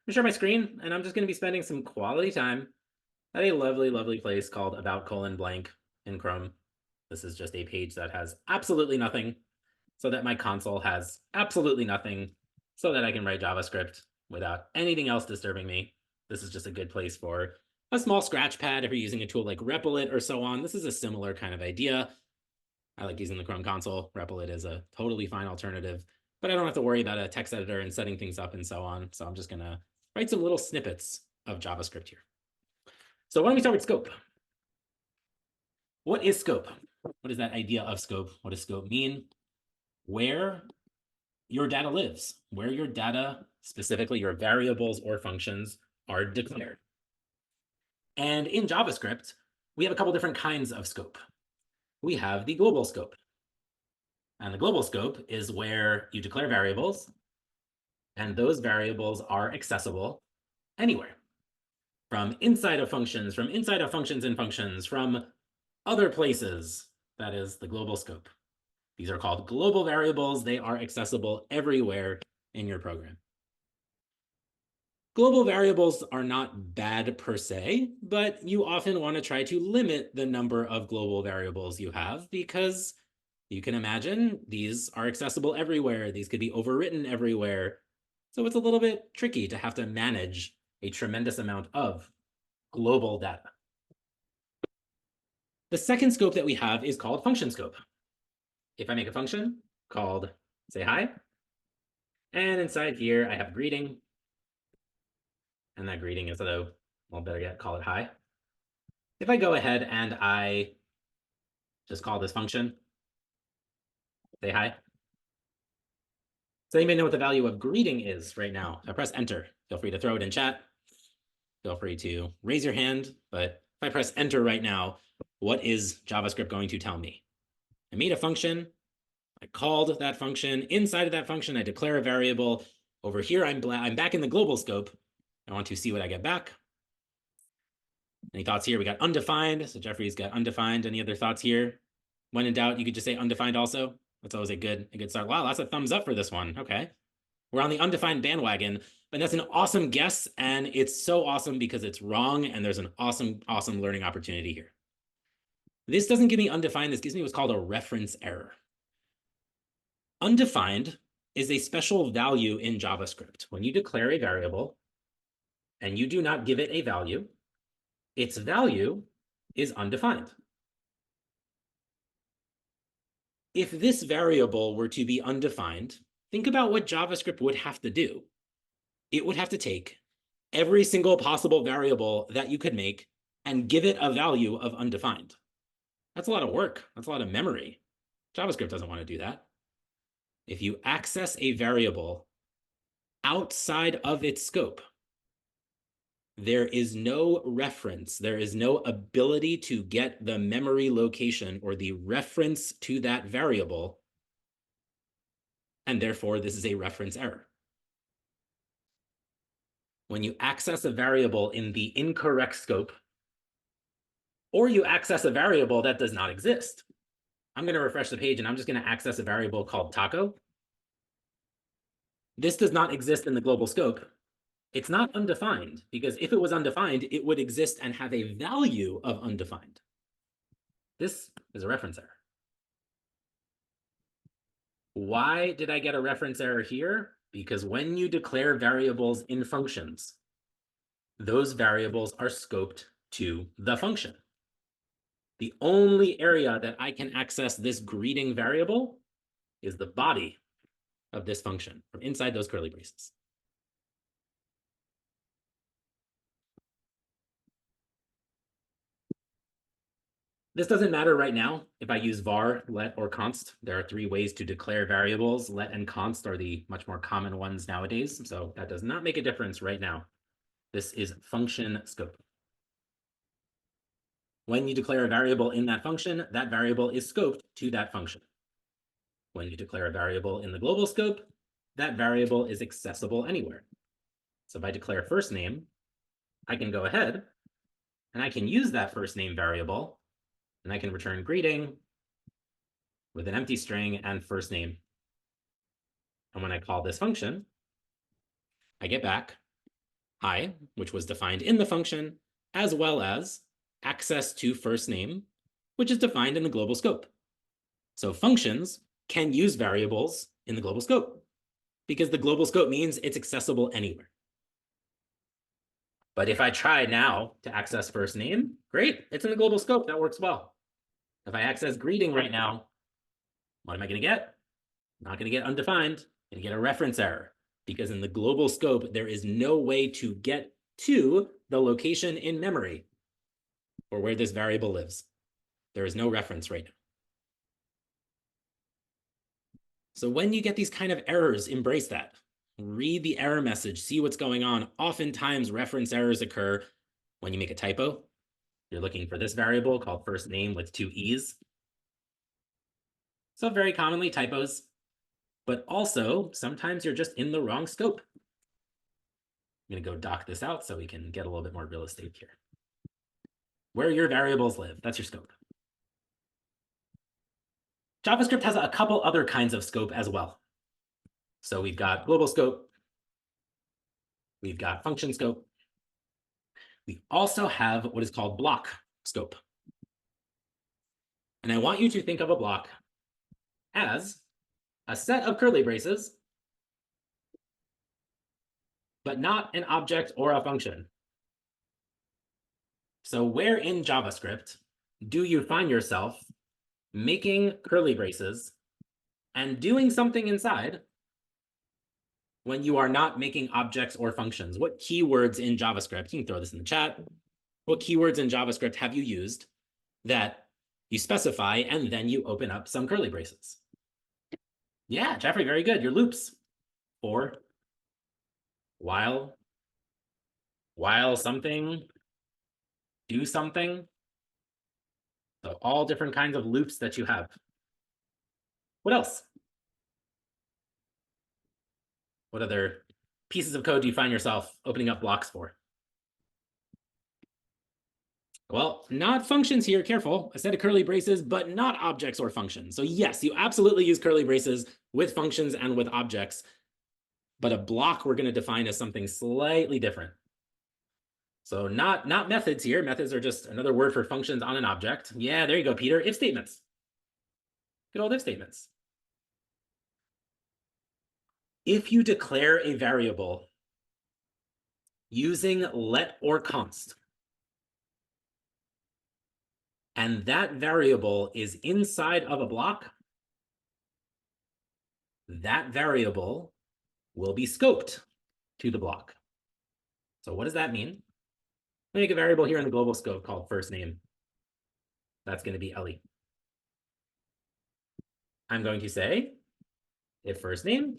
to share my screen, and I'm just going to be spending some quality time at a lovely, lovely place called about:blank in Chrome. This is just a page that has absolutely nothing, so that my console has absolutely nothing, so that I can write JavaScript without anything else disturbing me. This is just a good place for a small scratch pad if you're using a tool like Replit or so on. This is a similar kind of idea. I like using the Chrome console. Replit is a totally fine alternative, but I don't have to worry about a text editor and setting things up and so on. So I'm just going to write some little snippets of JavaScript here. So why don't we start with scope? What is scope? What is that idea of scope? What does scope mean? Where your data lives, where your data, specifically your variables or functions, are declared. And in JavaScript, we have a couple different kinds of scope. We have the global scope. And the global scope is where you declare variables, and those variables are accessible anywhere. From inside of functions, from inside of functions and functions, from other places. That is the global scope. These are called global variables. They are accessible everywhere in your program. Global variables are not bad per se, but you often want to try to limit the number of global variables you have because you can imagine these are accessible everywhere. These could be overwritten everywhere. So it's a little bit tricky to have to manage a tremendous amount of global data. The second scope that we have is called function scope. If I make a function called say hi, and inside here I have greeting, and that greeting is hello, well, better yet, call it hi. If I go ahead and I just call this function say hi, so you may know what the value of greeting is right now. If I press enter, feel free to throw it in chat. Feel free to raise your hand, but if I press enter right now, what is JavaScript going to tell me? I made a function, I called that function. Inside of that function, I declare a variable. Over here, I'm back in the global scope. I want to see what I get back. Any thoughts here? We got undefined. So Jeffrey's got undefined. Any other thoughts here? When in doubt, you could just say undefined also. That's always a good start. Wow, that's a thumbs up for this one. Okay. We're on the undefined bandwagon, but that's an awesome guess. And it's so awesome because it's wrong. And there's an awesome, awesome learning opportunity here. This doesn't give me undefined. This gives me what's called a reference error. Undefined is a special value in JavaScript. When you declare a variable and you do not give it a value, its value is undefined. If this variable were to be undefined, think about what JavaScript would have to do. It would have to take every single possible variable that you could make and give it a value of undefined. That's a lot of work. That's a lot of memory. JavaScript doesn't want to do that. If you access a variable outside of its scope, there is no reference, there is no ability to get the memory location or the reference to that variable, and therefore this is a reference error. When you access a variable in the incorrect scope, or you access a variable that does not exist, I'm going to refresh the page and I'm just going to access a variable called taco. This does not exist in the global scope. It's not undefined, because if it was undefined, it would exist and have a value of undefined. This is a reference error. Why did I get a reference error here? Because when you declare variables in functions, those variables are scoped to the function. The only area that I can access this greeting variable is the body of this function from inside those curly braces. This doesn't matter right now if I use var, let, or const. There are three ways to declare variables. Let and const are the much more common ones nowadays, so that does not make a difference right now. This is function scope. When you declare a variable in that function, that variable is scoped to that function. When you declare a variable in the global scope, that variable is accessible anywhere. So if I declare first name, I can go ahead and I can use that first name variable, and I can return greeting with an empty string and first name. And when I call this function, I get back hi, which was defined in the function, as well as access to first name, which is defined in the global scope. So functions can use variables in the global scope because the global scope means it's accessible anywhere. But if I try now to access first name, great, it's in the global scope. That works well. If I access greeting right now, what am I going to get? I'm not going to get undefined. I'm going to get a reference error because in the global scope, there is no way to get to the location in memory or where this variable lives. There is no reference right now. So when you get these kind of errors, embrace that. Read the error message, see what's going on. Oftentimes, reference errors occur when you make a typo. You're looking for this variable called first name with 2 E's. So very commonly typos, but also sometimes you're just in the wrong scope. I'm going to go dock this out so we can get a little bit more real estate here. Where your variables live, that's your scope. JavaScript has a couple other kinds of scope as well. So we've got global scope. We've got function scope. We also have what is called block scope. And I want you to think of a block as a set of curly braces, but not an object or a function. So where in JavaScript do you find yourself making curly braces and doing something inside when you are not making objects or functions? What keywords in JavaScript, you can throw this in the chat, what keywords in JavaScript have you used that you specify and then you open up some curly braces? Yeah, Jeffrey, very good. Your loops. For, while something, do something. So all different kinds of loops that you have. What else? What other pieces of code do you find yourself opening up blocks for? Well, not functions here, careful. A set of curly braces, but not objects or functions. So yes, you absolutely use curly braces with functions and with objects, but a block we're going to define as something slightly different. So not methods here. Methods are just another word for functions on an object. Yeah, there you go, Peter. If statements. Good old if statements. If you declare a variable using let or const, and that variable is inside of a block, that variable will be scoped to the block. So what does that mean? I make a variable here in the global scope called first name. That's going to be Elie. I'm going to say if first name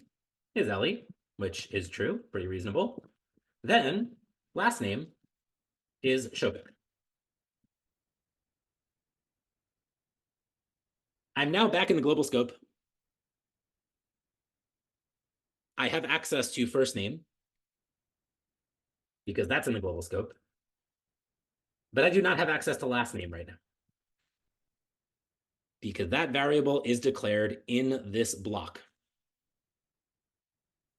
is Elie, which is true, pretty reasonable, then last name is Schoppik. I'm now back in the global scope. I have access to first name because that's in the global scope, but I do not have access to last name right now because that variable is declared in this block.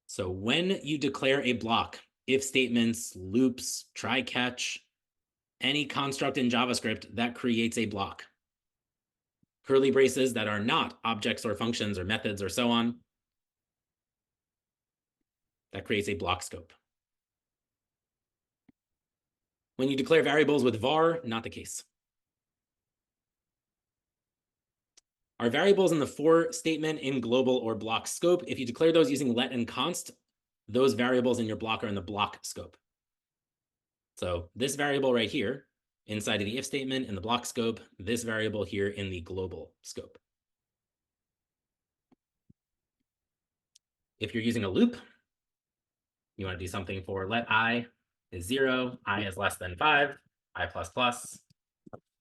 So when you declare a block, if statements, loops, try catch, any construct in JavaScript that creates a block. Curly braces that are not objects or functions or methods or so on, that creates a block scope. When you declare variables with var, not the case. Are variables in the for statement in global or block scope? If you declare those using let and const, those variables in your block are in the block scope. So this variable right here, inside of the if statement in the block scope, this variable here in the global scope. If you're using a loop, you want to do something for let I is 0, I is less than 5, I plus plus.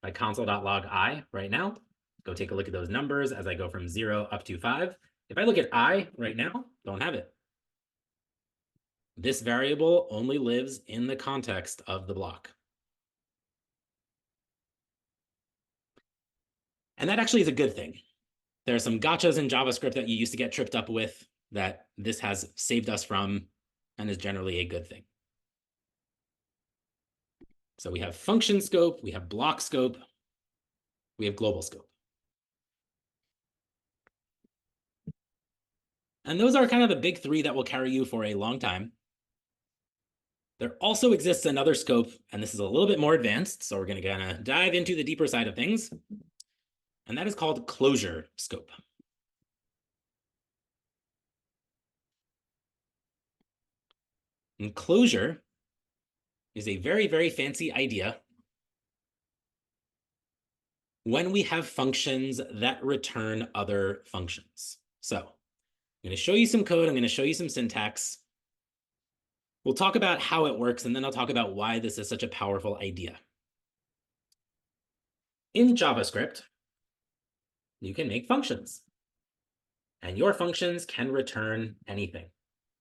My console.log I right now, go take a look at those numbers as I go from 0 up to 5. If I look at I right now, don't have it. This variable only lives in the context of the block. And that actually is a good thing. There are some gotchas in JavaScript that you used to get tripped up with that this has saved us from and is generally a good thing. So we have function scope, we have block scope, we have global scope. And those are kind of the big three that will carry you for a long time. There also exists another scope, and this is a little bit more advanced, so we're going to kind of dive into the deeper side of things, and that is called closure scope. And closure is a very, very fancy idea when we have functions that return other functions. So I'm going to show you some code. I'm going to show you some syntax. We'll talk about how it works, and then I'll talk about why this is such a powerful idea. In JavaScript, you can make functions, and your functions can return anything: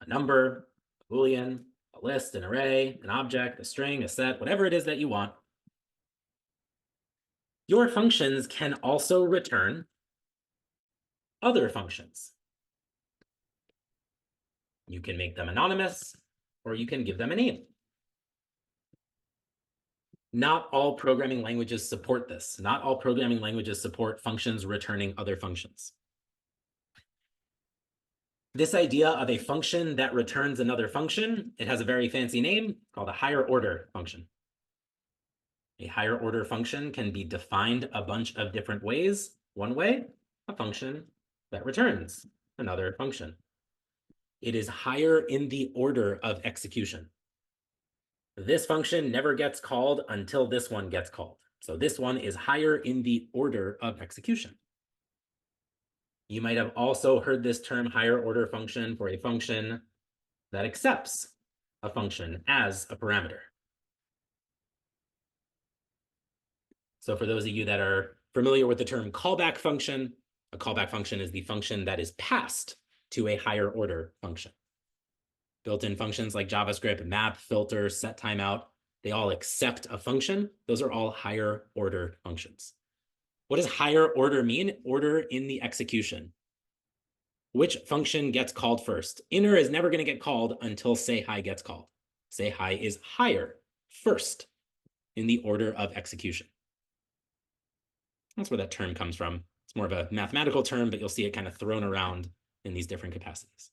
a number, a Boolean, a list, an array, an object, a string, a set, whatever it is that you want. Your functions can also return other functions. You can make them anonymous, or you can give them a name. Not all programming languages support this. Not all programming languages support functions returning other functions. This idea of a function that returns another function, it has a very fancy name called a higher order function. A higher order function can be defined a bunch of different ways. One way, a function that returns another function. It is higher in the order of execution. This function never gets called until this one gets called. So this one is higher in the order of execution. You might have also heard this term higher order function for a function that accepts a function as a parameter. So for those of you that are familiar with the term callback function, a callback function is the function that is passed to a higher order function. Built-in functions like JavaScript, map, filter, set timeout, they all accept a function. Those are all higher order functions. What does higher order mean? Order in the execution. Which function gets called first? Inner is never going to get called until say hi gets called. Say hi is higher, first, in the order of execution. That's where that term comes from. It's more of a mathematical term, but you'll see it kind of thrown around in these different capacities.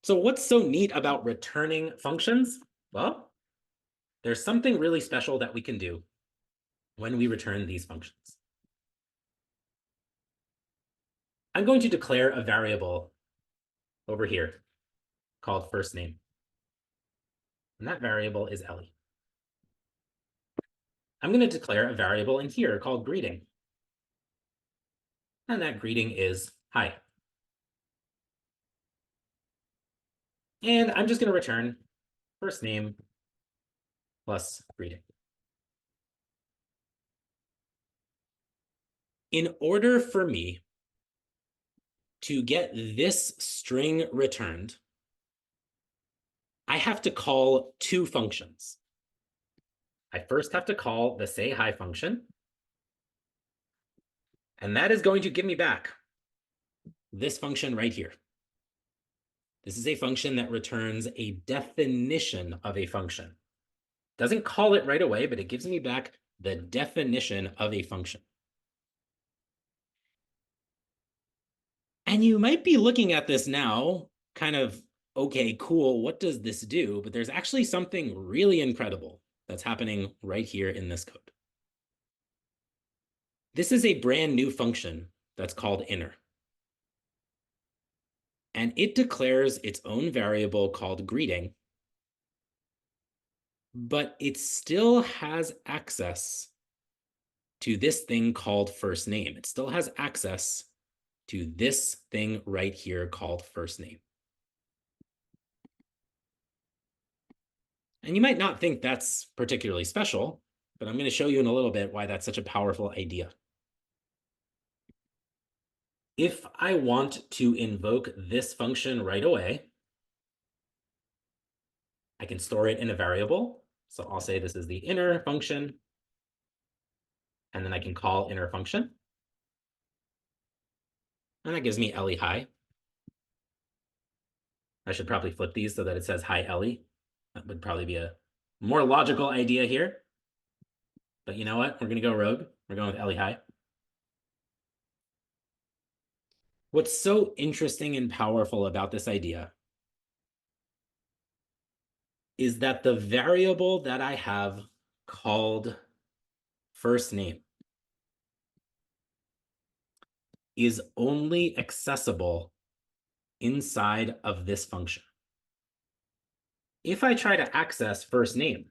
So what's so neat about returning functions? Well, there's something really special that we can do when we return these functions. I'm going to declare a variable over here called first name. And that variable is Elie. I'm going to declare a variable in here called greeting. And that greeting is hi. And I'm just going to return first name plus greeting. In order for me to get this string returned, I have to call two functions. I first have to call the say hi function, and that is going to give me back this function right here. This is a function that returns a definition of a function. Doesn't call it right away, but it gives me back the definition of a function. And you might be looking at this now, kind of, okay, cool, what does this do? But there's actually something really incredible that's happening right here in this code. This is a brand new function that's called inner. And it declares its own variable called greeting, but it still has access to this thing called first name. It still has access to this thing right here called first name. And you might not think that's particularly special, but I'm going to show you in a little bit why that's such a powerful idea. If I want to invoke this function right away, I can store it in a variable. So I'll say this is the inner function, and then I can call inner function. And that gives me Elie hi. I should probably flip these so that it says hi, Elie. That would probably be a more logical idea here. But you know what? We're going to go rogue. We're going with Elie hi. What's so interesting and powerful about this idea is that the variable that I have called first name is only accessible inside of this function. If I try to access first name,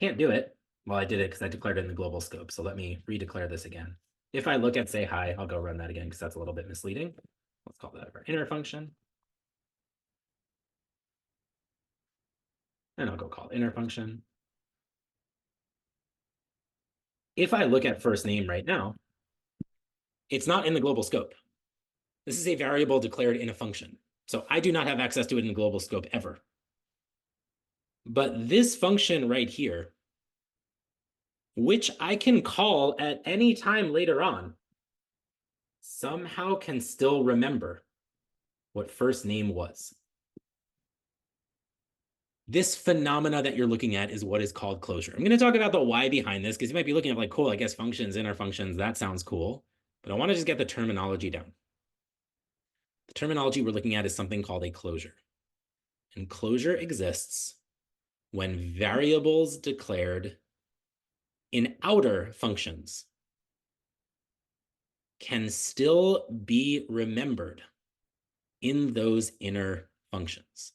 can't do it. Well, I did it because I declared it in the global scope. So let me redeclare this again. If I look at say hi, I'll go run that again because that's a little bit misleading. Let's call that our inner function. And I'll go call inner function. If I look at first name right now, it's not in the global scope. This is a variable declared in a function. So I do not have access to it in the global scope ever. But this function right here, which I can call at any time later on, somehow can still remember what first name was. This phenomena that you're looking at is what is called closure. I'm going to talk about the why behind this because you might be looking at like, cool, I guess functions, inner functions, that sounds cool. But I want to just get the terminology down. The terminology we're looking at is something called a closure. And closure exists when variables declared in outer functions can still be remembered in those inner functions.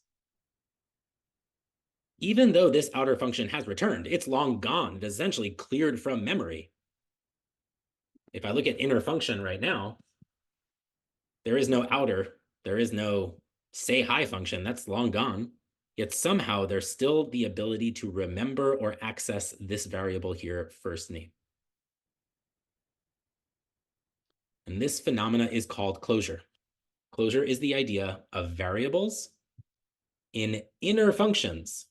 Even though this outer function has returned, it's long gone, it's essentially cleared from memory. If I look at inner function right now, there is no outer, there is no say hi function, that's long gone. Yet somehow there's still the ability to remember or access this variable here, first name. And this phenomena is called closure. Closure is the idea of variables in inner functions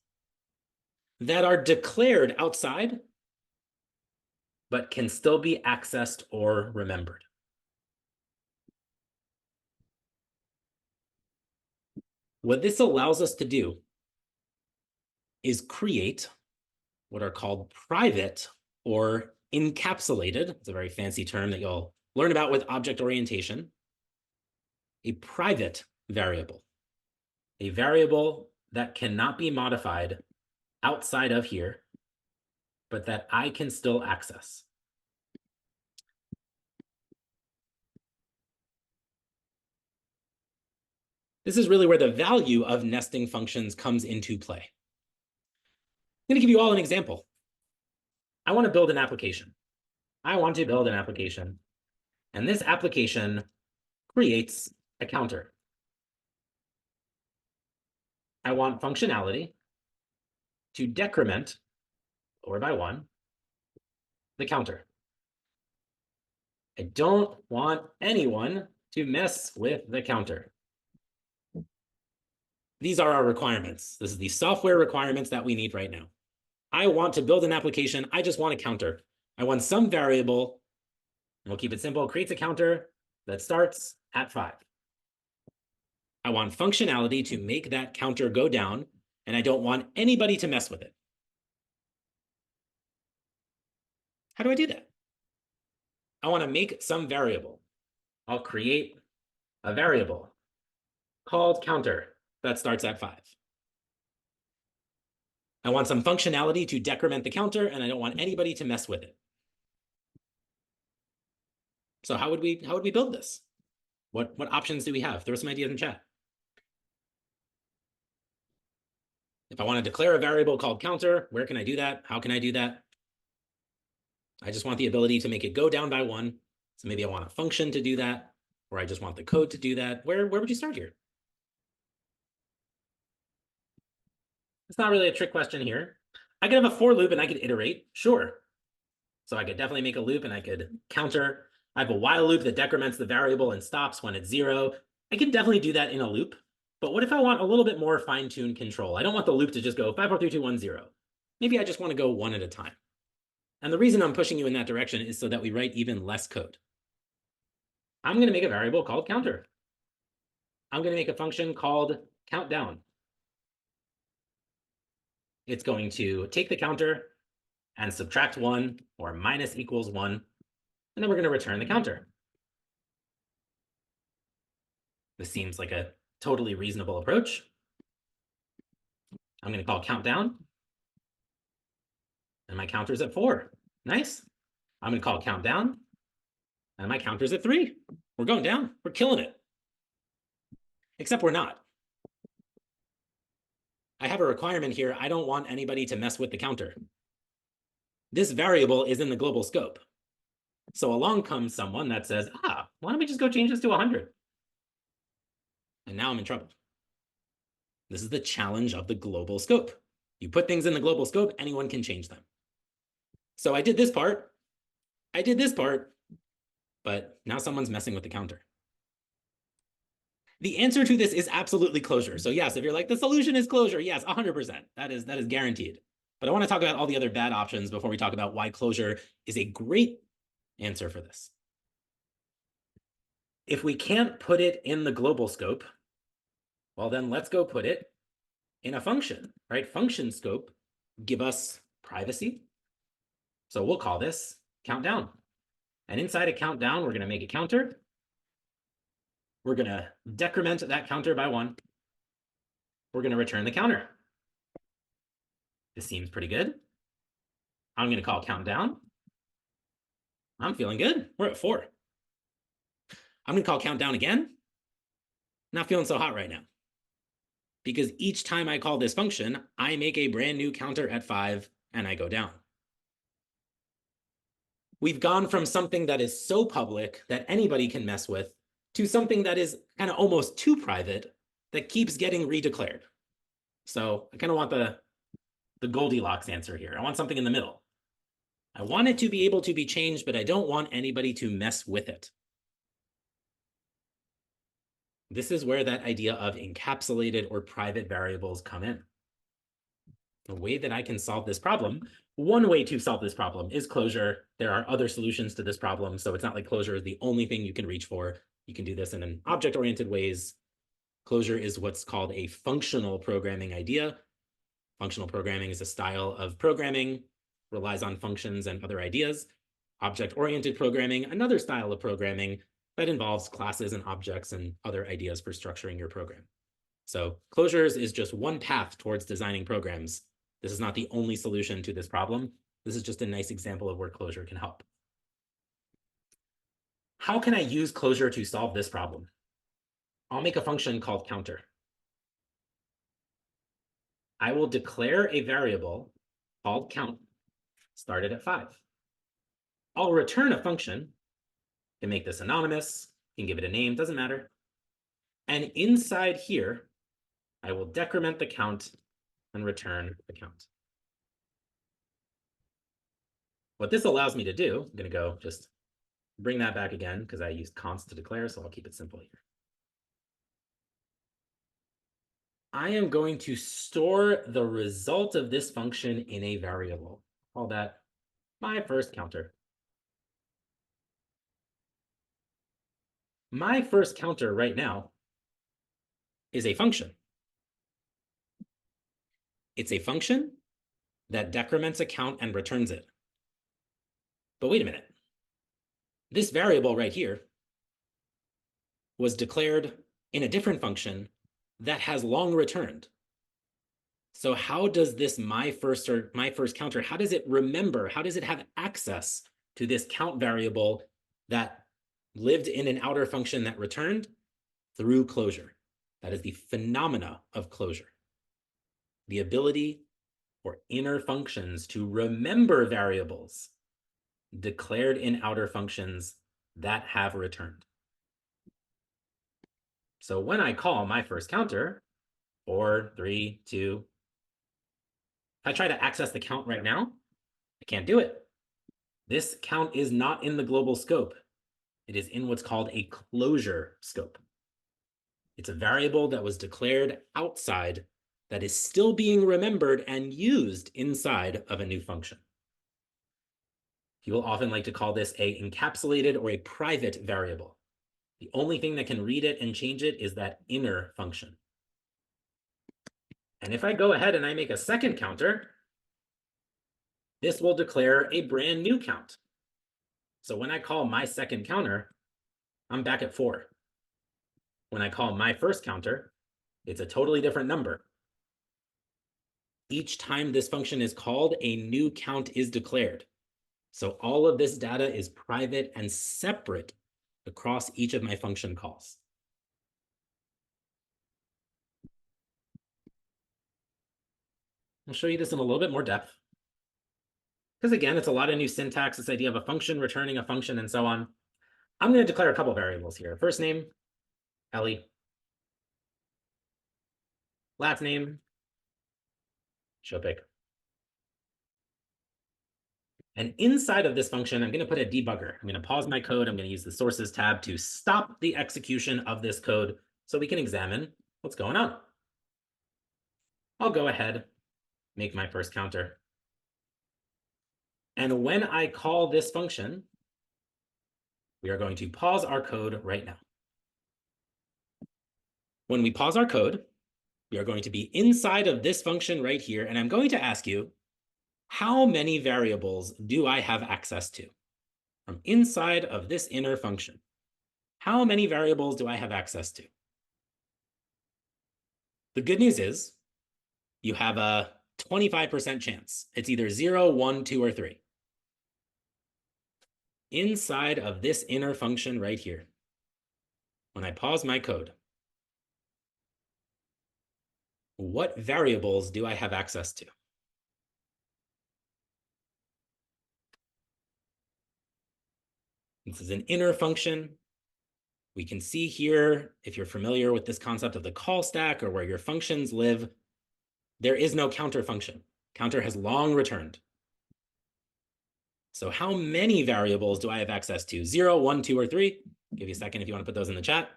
that are declared outside, but can still be accessed or remembered. What this allows us to do is create what are called private or encapsulated. It's a very fancy term that you'll learn about with object orientation. A private variable, a variable that cannot be modified outside of here, but that I can still access. This is really where the value of nesting functions comes into play. I'm going to give you all an example. I want to build an application. And this application creates a counter. I want functionality to decrement, lower by 1, the counter. I don't want anyone to mess with the counter. These are our requirements. This is the software requirements that we need right now. I want to build an application. I just want a counter. I want some variable, and we'll keep it simple, creates a counter that starts at 5. I want functionality to make that counter go down, and I don't want anybody to mess with it. How do I do that? I want to make some variable. I'll create a variable called counter that starts at 5. I want some functionality to decrement the counter, and I don't want anybody to mess with it. So how would we build this? What options do we have? Throw some ideas in chat. If I want to declare a variable called counter, where can I do that? How can I do that? I just want the ability to make it go down by 1. So maybe I want a function to do that, or I just want the code to do that. Where would you start here? It's not really a trick question here. I could have a for loop and I could iterate, sure. So I could definitely make a loop and I could counter. I have a while loop that decrements the variable and stops when it's 0. I can definitely do that in a loop. But what if I want a little bit more fine-tuned control? I don't want the loop to just go 5, 4, 3, 2, 1, 0. Maybe I just want to go 1 at a time. And the reason I'm pushing you in that direction is so that we write even less code. I'm going to make a variable called counter. I'm going to make a function called count down. It's going to take the counter and subtract 1 or minus equals 1, and then we're going to return the counter. This seems like a totally reasonable approach. I'm going to call countdown, and my counter's at 4. Nice. I'm going to call countdown, and my counter's at 3. We're going down. We're killing it. Except we're not. I have a requirement here. I don't want anybody to mess with the counter. This variable is in the global scope. So along comes someone that says, why don't we just go change this to 100? And now I'm in trouble. This is the challenge of the global scope. You put things in the global scope, anyone can change them. So I did this part. I did this part, but now someone's messing with the counter. The answer to this is absolutely closure. So yes, if you're like, the solution is closure, yes, 100%. That is guaranteed. But I want to talk about all the other bad options before we talk about why closure is a great answer for this. If we can't put it in the global scope, well, then let's go put it in a function, right? Function scope give us privacy. So we'll call this countdown. And inside a countdown, we're going to make a counter. We're going to decrement that counter by 1. We're going to return the counter. This seems pretty good. I'm going to call countdown. I'm feeling good. We're at 4. I'm going to call countdown again. Not feeling so hot right now. Because each time I call this function, I make a brand new counter at 5 and I go down. We've gone from something that is so public that anybody can mess with to something that is kind of almost too private that keeps getting redeclared. So I kind of want the Goldilocks answer here. I want something in the middle. I want it to be able to be changed, but I don't want anybody to mess with it. This is where that idea of encapsulated or private variables come in. The way that I can solve this problem, one way to solve this problem is closure. There are other solutions to this problem, so it's not like closure is the only thing you can reach for. You can do this in an object-oriented ways. Closure is what's called a functional programming idea. Functional programming is a style of programming, relies on functions and other ideas. Object-oriented programming, another style of programming that involves classes and objects and other ideas for structuring your program. So closures is just one path towards designing programs. This is not the only solution to this problem. This is just a nice example of where closure can help. How can I use closure to solve this problem? I'll make a function called counter. I will declare a variable called count, started at 5. I'll return a function, can make this anonymous, can give it a name, doesn't matter. And inside here, I will decrement the count and return the count. What this allows me to do, I'm going to go just bring that back again because I used const to declare, so I'll keep it simple here. I am going to store the result of this function in a variable. Call that my first counter. My first counter right now is a function. It's a function that decrements a count and returns it. But wait a minute. This variable right here was declared in a different function that has long returned. So how does this my first counter, how does it remember, how does it have access to this count variable that lived in an outer function that returned? Through closure. That is the phenomena of closure. The ability for inner functions to remember variables declared in outer functions that have returned. So when I call my first counter, 4, 3, 2, if I try to access the count right now, I can't do it. This count is not in the global scope. It is in what's called a closure scope. It's a variable that was declared outside that is still being remembered and used inside of a new function. People often like to call this a encapsulated or a private variable. The only thing that can read it and change it is that inner function. And if I go ahead and I make a second counter, this will declare a brand new count. So when I call my second counter, I'm back at 4. When I call my first counter, it's a totally different number. Each time this function is called, a new count is declared. So all of this data is private and separate across each of my function calls. I'll show you this in a little bit more depth. Because again, it's a lot of new syntax, this idea of a function returning a function and so on. I'm going to declare a couple variables here. First name, Elie. Last name, Schoppik. And inside of this function, I'm going to put a debugger. I'm going to pause my code. I'm going to use the sources tab to stop the execution of this code so we can examine what's going on. I'll go ahead, make my first counter. And when I call this function, we are going to pause our code right now. When we pause our code, we are going to be inside of this function right here. And I'm going to ask you, how many variables do I have access to? From inside of this inner function, how many variables do I have access to? The good news is you have a 25% chance. It's either 0, 1, 2, or 3. Inside of this inner function right here, when I pause my code, what variables do I have access to? This is an inner function. We can see here, if you're familiar with this concept of the call stack or where your functions live, there is no counter function. Counter has long returned. So how many variables do I have access to? 0, 1, 2, or 3? I'll give you a second if you want to put those in the chat.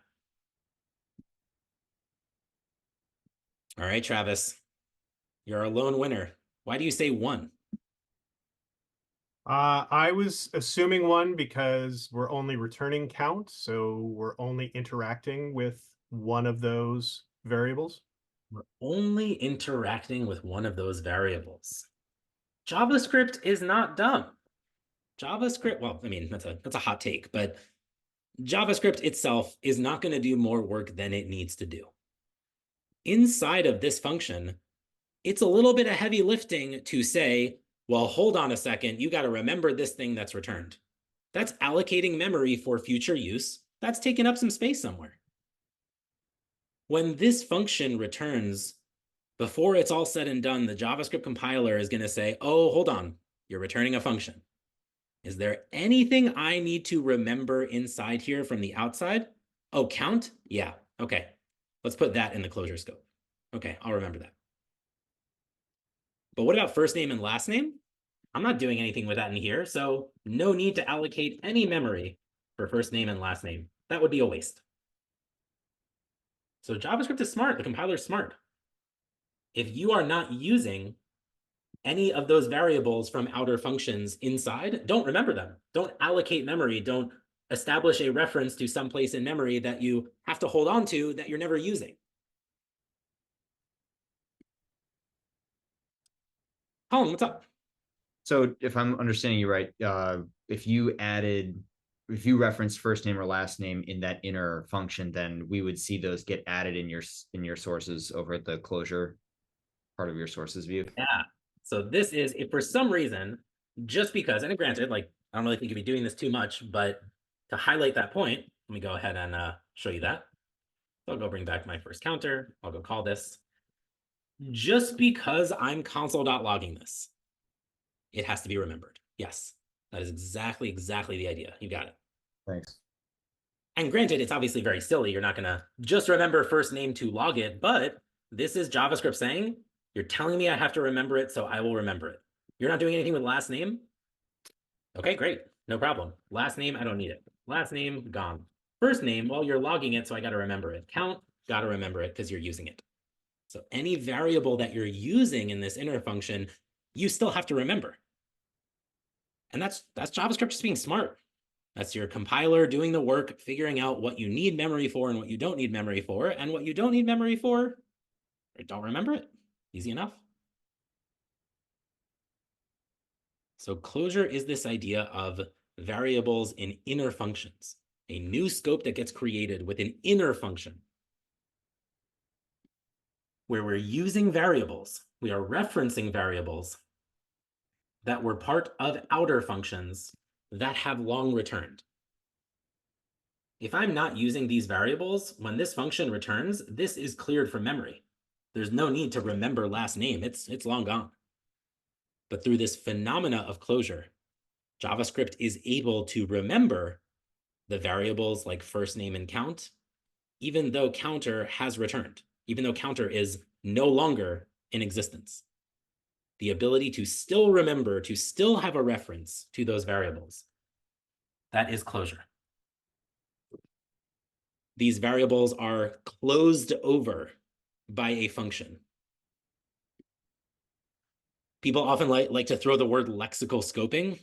All right, Travis, you're a lone winner. Why do you say 1? I was assuming 1 because we're only returning count, so we're only interacting with one of those variables. We're only interacting with one of those variables. JavaScript is not dumb. JavaScript, well, I mean, that's a hot take, but JavaScript itself is not going to do more work than it needs to do. Inside of this function, it's a little bit of heavy lifting to say, well, hold on a second, you got to remember this thing that's returned. That's allocating memory for future use. That's taking up some space somewhere. When this function returns, before it's all said and done, the JavaScript compiler is going to say, oh, hold on, you're returning a function. Is there anything I need to remember inside here from the outside? Oh, count? Yeah, okay. Let's put that in the closure scope. Okay, I'll remember that. But what about first name and last name? I'm not doing anything with that in here, so no need to allocate any memory for first name and last name. That would be a waste. So JavaScript is smart. The compiler is smart. If you are not using any of those variables from outer functions inside, don't remember them. Don't allocate memory. Don't establish a reference to some place in memory that you have to hold on to that you're never using. Colin, what's up? So if I'm understanding you right, if you reference first name or last name in that inner function, then we would see those get added in your sources over at the closure part of your sources view. Yeah. So this is, if for some reason, just because, and granted, like, I don't really think you'd be doing this too much, but to highlight that point, let me go ahead and show you that. So I'll go bring back my first counter. I'll go call this. Just because I'm console.logging this, it has to be remembered. Yes, that is exactly the idea. You got it. Thanks. And granted, it's obviously very silly. You're not going to just remember first name to log it, but this is JavaScript saying, you're telling me I have to remember it, so I will remember it. You're not doing anything with last name? Okay, great. No problem. Last name, I don't need it. Last name, gone. First name, well, you're logging it, so I got to remember it. Count, got to remember it because you're using it. So any variable that you're using in this inner function, you still have to remember. And that's JavaScript just being smart. That's your compiler doing the work, figuring out what you need memory for and what you don't need memory for. And what you don't need memory for, don't remember it. Easy enough? So closure is this idea of variables in inner functions, a new scope that gets created with an inner function where we're using variables, we are referencing variables that were part of outer functions that have long returned. If I'm not using these variables, when this function returns, this is cleared from memory. There's no need to remember last name, it's long gone. But through this phenomena of closure, JavaScript is able to remember the variables like first name and count, even though counter has returned, even though counter is no longer in existence. The ability to still remember, to still have a reference to those variables, that is closure. These variables are closed over by a function. People often like to throw the word lexical scoping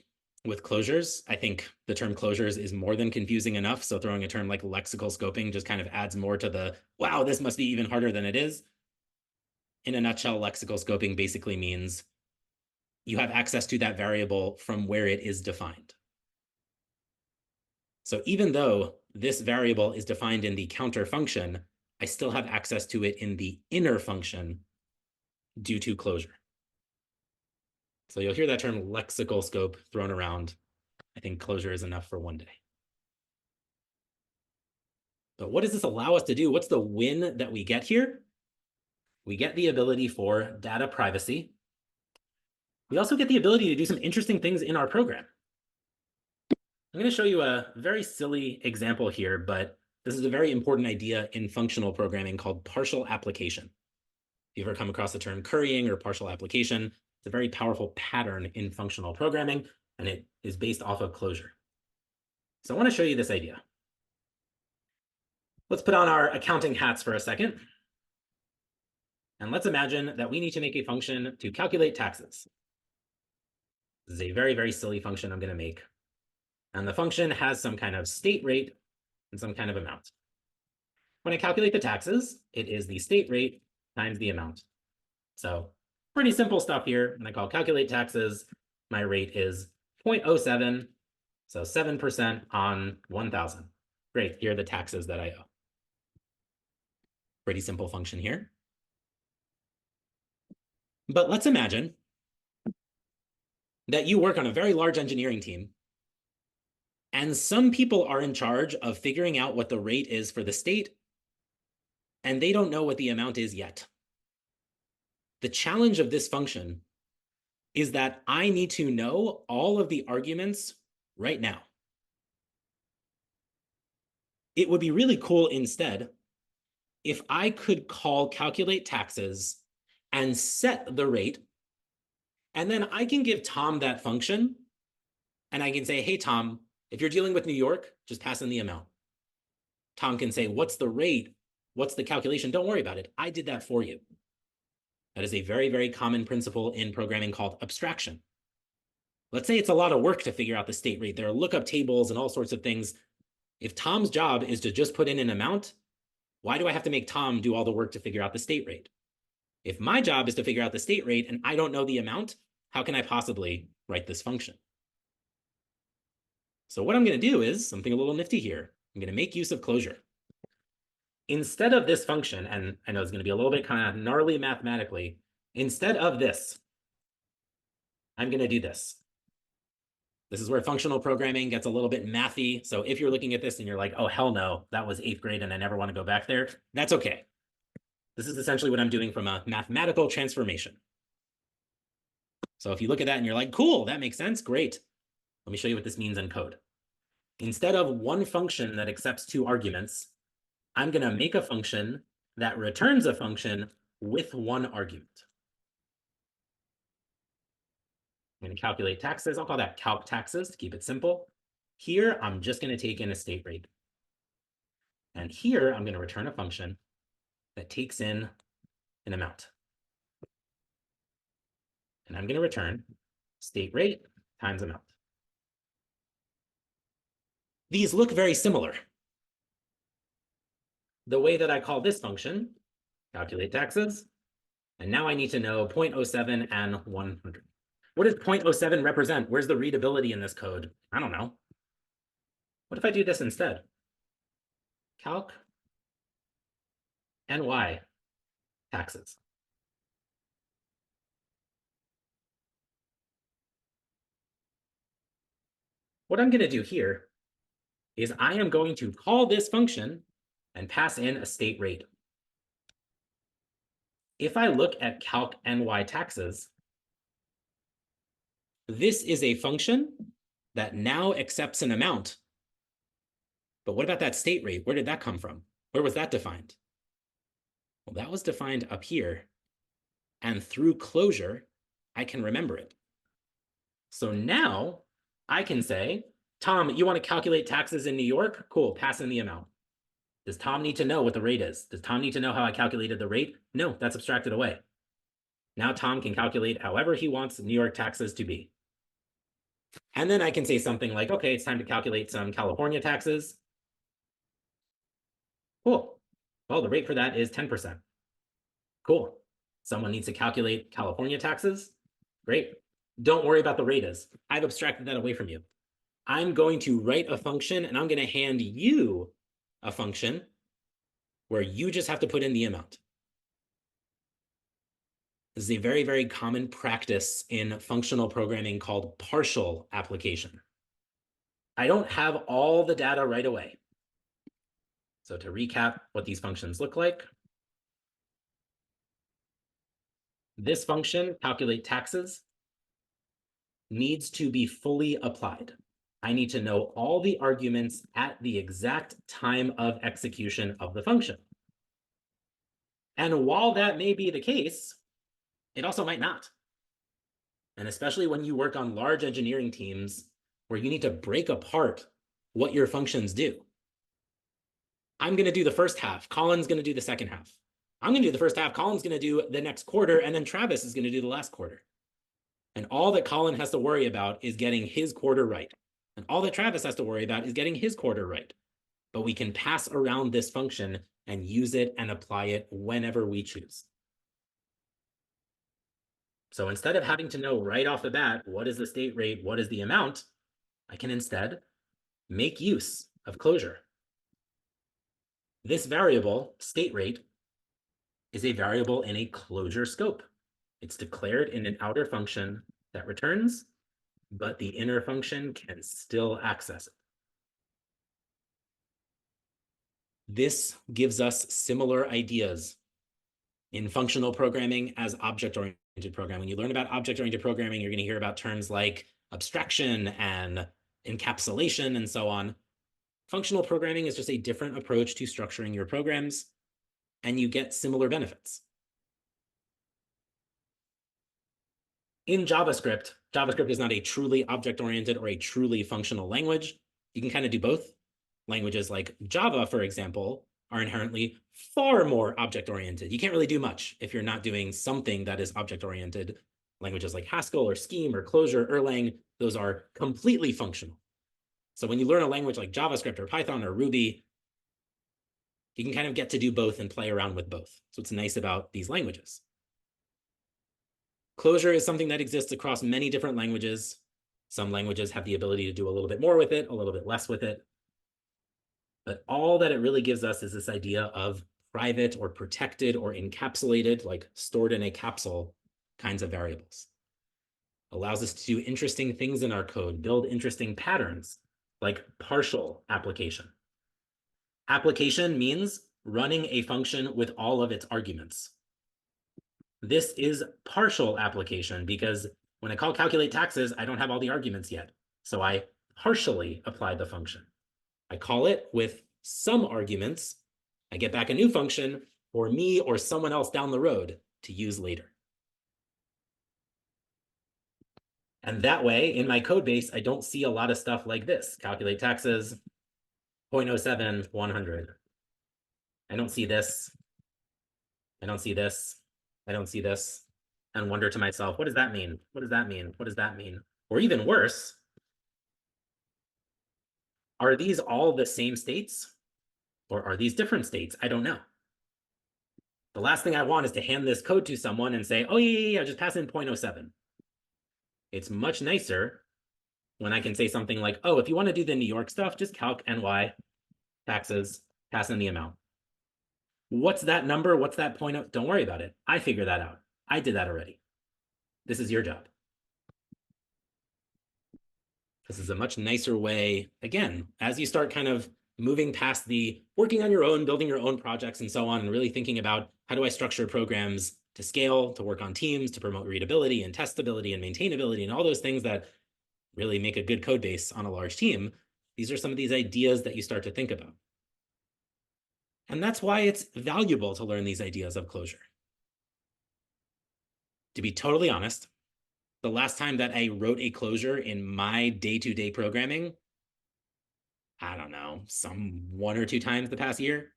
with closures. I think the term closures is more than confusing enough. So throwing a term like lexical scoping just kind of adds more to the, wow, this must be even harder than it is. In a nutshell, lexical scoping basically means you have access to that variable from where it is defined. So even though this variable is defined in the counter function, I still have access to it in the inner function due to closure. So you'll hear that term lexical scope thrown around. I think closure is enough for one day. But what does this allow us to do? What's the win that we get here? We get the ability for data privacy. We also get the ability to do some interesting things in our program. I'm going to show you a very silly example here, but this is a very important idea in functional programming called partial application. If you've ever come across the term currying or partial application, it's a very powerful pattern in functional programming, and it is based off of closure. So I want to show you this idea. Let's put on our accounting hats for a second. And let's imagine that we need to make a function to calculate taxes. This is a very, very silly function I'm going to make. And the function has some kind of state rate and some kind of amount. When I calculate the taxes, it is the state rate times the amount. So pretty simple stuff here. When I call calculate taxes, my rate is 0.07, so 7% on 1,000. Great, here are the taxes that I owe. Pretty simple function here. But let's imagine that you work on a very large engineering team, and some people are in charge of figuring out what the rate is for the state, and they don't know what the amount is yet. The challenge of this function is that I need to know all of the arguments right now. It would be really cool instead if I could call calculate taxes and set the rate, and then I can give Tom that function, and I can say, hey, Tom, if you're dealing with New York, just pass in the amount. Tom can say, what's the rate? What's the calculation? Don't worry about it. I did that for you. That is a very, very common principle in programming called abstraction. Let's say it's a lot of work to figure out the state rate. There are lookup tables and all sorts of things. If Tom's job is to just put in an amount, why do I have to make Tom do all the work to figure out the state rate? If my job is to figure out the state rate and I don't know the amount, how can I possibly write this function? So what I'm going to do is something a little nifty here. I'm going to make use of closure. Instead of this function, and I know it's going to be a little bit kind of gnarly mathematically, instead of this, I'm going to do this. This is where functional programming gets a little bit mathy. So if you're looking at this and you're like, oh, hell no, that was 8th grade and I never want to go back there, that's okay. This is essentially what I'm doing from a mathematical transformation. So if you look at that and you're like, cool, that makes sense, great. Let me show you what this means in code. Instead of one function that accepts 2 arguments, I'm going to make a function that returns a function with 1 argument. I'm going to calculate taxes. I'll call that calc taxes to keep it simple. Here, I'm just going to take in a state rate. And here, I'm going to return a function that takes in an amount. And I'm going to return state rate times amount. These look very similar. The way that I call this function, calculate taxes, And now I need to know 0.07 and 100. What does 0.07 represent? Where's the readability in this code? I don't know. What if I do this instead? Calc NY taxes. What I'm going to do here is I am going to call this function and pass in a state rate. If I look at calc NY taxes, this is a function that now accepts an amount. But what about that state rate? Where did that come from? Where was that defined? Well, that was defined up here. And through closure, I can remember it. So now I can say, Tom, you want to calculate taxes in New York? Cool, pass in the amount. Does Tom need to know what the rate is? Does Tom need to know how I calculated the rate? No, that's abstracted away. Now Tom can calculate however he wants New York taxes to be. And then I can say something like, okay, it's time to calculate some California taxes. Cool. Well, the rate for that is 10%. Cool. Someone needs to calculate California taxes. Great. Don't worry about the rate is. I've abstracted that away from you. I'm going to write a function and I'm going to hand you a function where you just have to put in the amount. This is a very, very common practice in functional programming called partial application. I don't have all the data right away. So to recap what these functions look like, this function, calculate taxes, needs to be fully applied. I need to know all the arguments at the exact time of execution of the function. And while that may be the case, it also might not. And especially when you work on large engineering teams where you need to break apart what your functions do. I'm going to do the first half. Colin's going to do the second half. I'm going to do the first half. Colin's going to do the next quarter. And then Travis is going to do the last quarter. And all that Colin has to worry about is getting his quarter right. And all that Travis has to worry about is getting his quarter right. But we can pass around this function and use it and apply it whenever we choose. So instead of having to know right off the bat, what is the state rate, what is the amount, I can instead make use of closure. This variable, state rate, is a variable in a closure scope. It's declared in an outer function that returns, but the inner function can still access it. This gives us similar ideas in functional programming as object-oriented programming. When you learn about object-oriented programming, you're going to hear about terms like abstraction and encapsulation and so on. Functional programming is just a different approach to structuring your programs, and you get similar benefits. In JavaScript, JavaScript is not a truly object-oriented or a truly functional language. You can kind of do both. Languages like Java, for example, are inherently far more object-oriented. You can't really do much if you're not doing something that is object-oriented. Languages like Haskell or Scheme or Clojure, Erlang, those are completely functional. So when you learn a language like JavaScript or Python or Ruby, you can kind of get to do both and play around with both. So it's nice about these languages. Closure is something that exists across many different languages. Some languages have the ability to do a little bit more with it, a little bit less with it. But all that it really gives us is this idea of private or protected or encapsulated, like stored in a capsule kinds of variables. Allows us to do interesting things in our code, build interesting patterns, like partial application. Application means running a function with all of its arguments. This is partial application because when I call calculate taxes, I don't have all the arguments yet. So I partially apply the function. I call it with some arguments. I get back a new function for me or someone else down the road to use later. And that way, in my code base, I don't see a lot of stuff like this. Calculate taxes, 0.07, 100. I don't see this. I don't see this. I don't see this. And wonder to myself, what does that mean? What does that mean? What does that mean? Or even worse, are these all the same states? Or are these different states? I don't know. The last thing I want is to hand this code to someone and say, oh, yeah, just pass in 0.07. It's much nicer when I can say something like, oh, if you want to do the New York stuff, just calc NY, taxes, pass in the amount. What's that number? What's that point? Don't worry about it. I figure that out. I did that already. This is your job. This is a much nicer way, again, as you start kind of moving past the working on your own, building your own projects and so on, and really thinking about how do I structure programs to scale, to work on teams, to promote readability and testability and maintainability and all those things that really make a good code base on a large team. These are some of these ideas that you start to think about. And that's why it's valuable to learn these ideas of closure. To be totally honest, the last time that I wrote a closure in my day-to-day programming, I don't know, some 1 or 2 times the past year.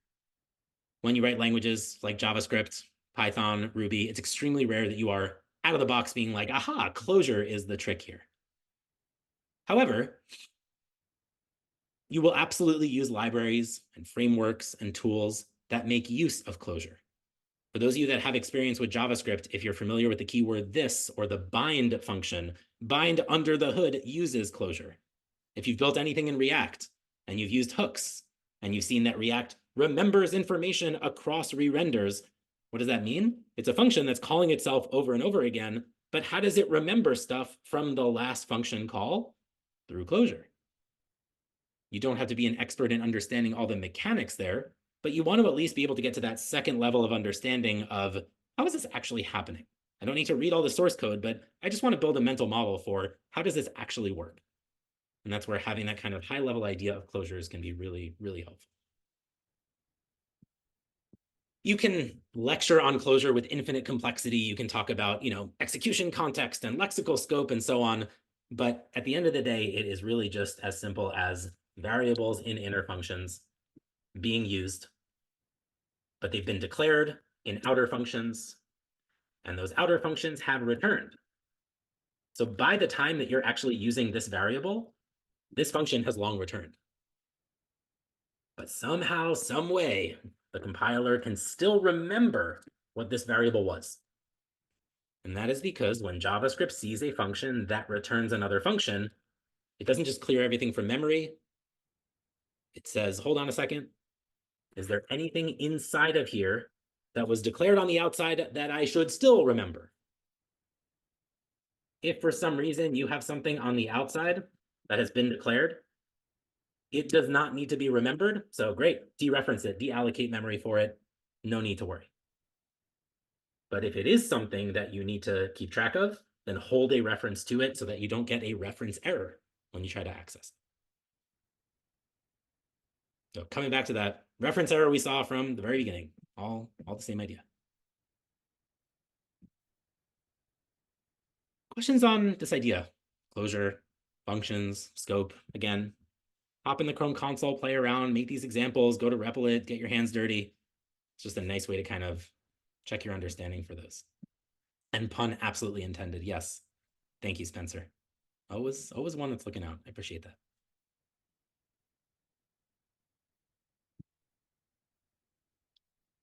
When you write languages like JavaScript, Python, Ruby, it's extremely rare that you are out of the box being like, aha, closure is the trick here. However, you will absolutely use libraries and frameworks and tools that make use of closure. For those of you that have experience with JavaScript, if you're familiar with the keyword this or the bind function, bind under the hood uses closure. If you've built anything in React and you've used hooks and you've seen that React remembers information across re-renders, what does that mean? It's a function that's calling itself over and over again, but how does it remember stuff from the last function call? Through closure. You don't have to be an expert in understanding all the mechanics there, but you want to at least be able to get to that second level of understanding of how is this actually happening? I don't need to read all the source code, but I just want to build a mental model for how does this actually work? And that's where having that kind of high level idea of closures can be really, really helpful. You can lecture on closure with infinite complexity. You can talk about, execution context and lexical scope and so on. But at the end of the day, it is really just as simple as variables in inner functions being used, but they've been declared in outer functions, and those outer functions have returned. So by the time that you're actually using this variable, this function has long returned. But somehow, some way, the compiler can still remember what this variable was. And that is because when JavaScript sees a function that returns another function, it doesn't just clear everything from memory. It says, hold on a second. Is there anything inside of here that was declared on the outside that I should still remember? If for some reason you have something on the outside that has been declared, it does not need to be remembered. So great, dereference it, deallocate memory for it. No need to worry. But if it is something that you need to keep track of, then hold a reference to it so that you don't get a reference error when you try to access it. So coming back to that reference error we saw from the very beginning, all the same idea. Questions on this idea? Closure, functions, scope, again. Hop in the Chrome console, play around, make these examples, go to Replit, get your hands dirty. It's just a nice way to kind of check your understanding for this. And pun absolutely intended, yes. Thank you, Spencer. Always one that's looking out. I appreciate that.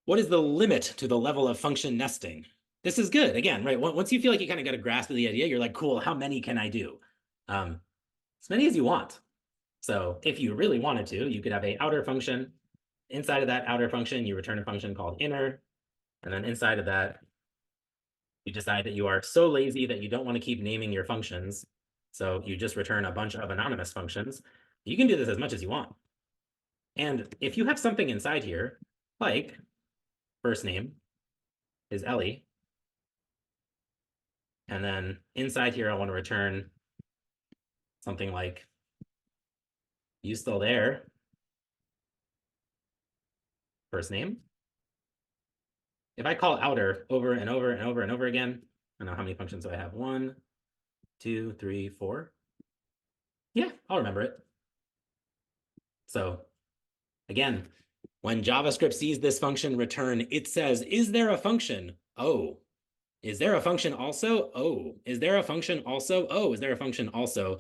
What is the limit to the level of function nesting? This is good. Again, right? Once you feel like you kind of got a grasp of the idea, you're like, cool, how many can I do? As many as you want. So if you really wanted to, you could have an outer function. Inside of that outer function, you return a function called inner. And then inside of that, you decide that you are so lazy that you don't want to keep naming your functions. So you just return a bunch of anonymous functions. You can do this as much as you want. And if you have something inside here, like first name is Elie, and then inside here, I want to return something like, you still there? First name. If I call outer over and over and over and over again, I don't know how many functions do I have? 1, 2, 3, 4. Yeah, I'll remember it. So again, when JavaScript sees this function return, it says, is there a function? Oh. Is there a function also? Oh. Is there a function also? Oh, is there a function also?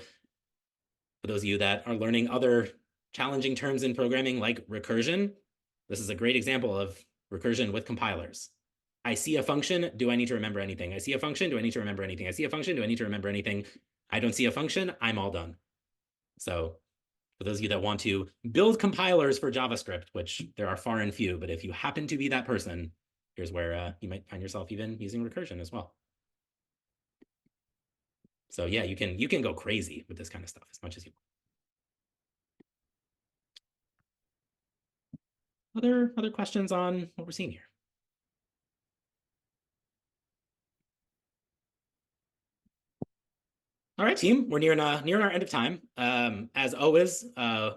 For those of you that are learning other challenging terms in programming like recursion, this is a great example of recursion with compilers. I see a function. Do I need to remember anything? I see a function. Do I need to remember anything? I see a function. Do I need to remember anything? I don't see a function. I'm all done. So for those of you that want to build compilers for JavaScript, which there are far and few, but if you happen to be that person, here's where you might find yourself even using recursion as well. So yeah, you can go crazy with this kind of stuff as much as you want. Other questions on what we're seeing here? All right, team, we're nearing our end of time. As always,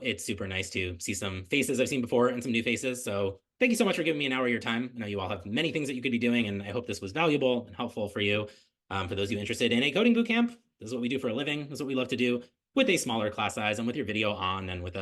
it's super nice to see some faces I've seen before and some new faces. So thank you so much for giving me an hour of your time. I know you all have many things that you could be doing, and I hope this was valuable and helpful for you. For those of you interested in a coding bootcamp, this is what we do for a living. This is what we love to do with a smaller class size and with your video on and with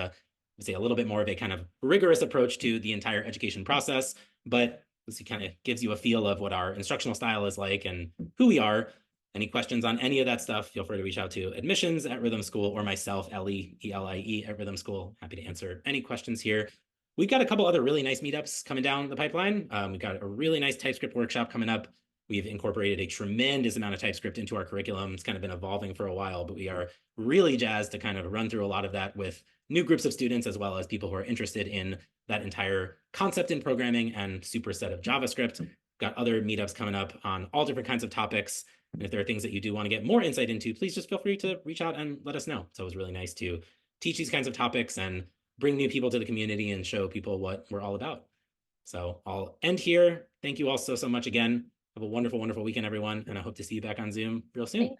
say a little bit more of a kind of rigorous approach to the entire education process. But this kind of gives you a feel of what our instructional style is like and who we are. Any questions on any of that stuff, feel free to reach out to admissions@Rithm School or myself, Elie, E-L-I-E, at Rithm School. Happy to answer any questions here. We've got a couple other really nice meetups coming down the pipeline. We've got a really nice TypeScript workshop coming up. We've incorporated a tremendous amount of TypeScript into our curriculum. It's kind of been evolving for a while, but we are really jazzed to kind of run through a lot of that with new groups of students, as well as people who are interested in that entire concept in programming and superset of JavaScript. Got other meetups coming up on all different kinds of topics. And if there are things that you do want to get more insight into, please just feel free to reach out and let us know. So it was really nice to teach these kinds of topics and bring new people to the community and show people what we're all about. So I'll end here. Thank you all so much again. Have a wonderful, wonderful weekend, everyone. And I hope to see you back on Zoom real soon.